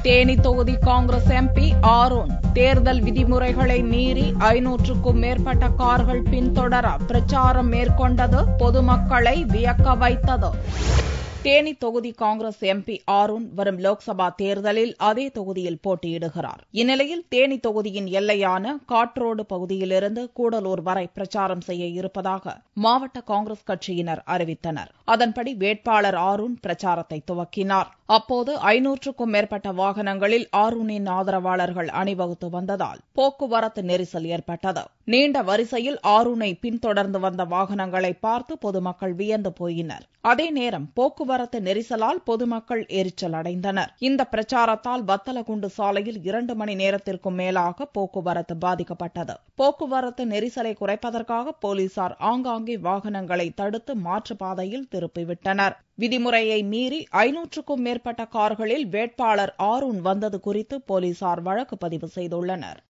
தேனி தொகுதி Congress MP Aaron தேர்தல் விதிமுறைகளை மீறி 500க்கும் மேற்பட்ட கார்கள் பின்தொடர பிரச்சாரம் மேற்கொண்டது பொதுமக்களை வியக்க வைத்தது. தேனி தொகுதி காங்கிரஸ் எம்பி ஆரோன் வரும் லோக்சபா தேர்தலில் அதே தொகுதியில் போட்டியிடுகிறார். இந்நிலையில் தேனி தொகுதியின் எல்லையான காட்ரோடு பகுதியிலிருந்து கூடலூர் வரை பிரச்சாரம் செய்ய இருப்பதாக மாவட்ட காங்கிரஸ் கட்சியினர் அறிவித்தனர். அதன்படி வேட்பாளர் ஆரோன் பிரச்சாரத்தை துவக்கினார். அப்போது 500க்கும் மேற்பட்ட வாகனங்களில் ஆரோனின் ஆதரவாளர்கள் அணிவகுத்து வந்ததால் போக்குவரத்து நெரிசல் ஏற்பட்டது. நீண்ட வரிசையில் ஆரோனை பின்தொடர்ந்து வந்த வாகனங்களை பார்த்து பொதுமக்கள் வியந்து போயினர். அதே நேரம் போக்குவரத்து நெரிசலால் பொதுமக்கள் எரிச்சல் அடைந்தனர். இந்த பிரச்சாரத்தால் வத்தலகுண்டு சாலையில் 2 மணி நேரத்திற்கும் மேலாக போக்குவரத்து பாதிக்கப்பட்டது. போக்குவரத்து நெரிசலை குறைப்பதற்காக போலீசார் ஆங்காங்கே வாகனங்களை தடுத்து மாற்றுப்பாதையில் திருப்பிவிட்டனர். விதிமுறையை மீறி 500க்கும் மேற்பட்ட கார்களில் வேட்பாளர் ஆரோன் வந்தது குறித்து போலீசார் வழக்கு பதிவு செய்துள்ளனர்.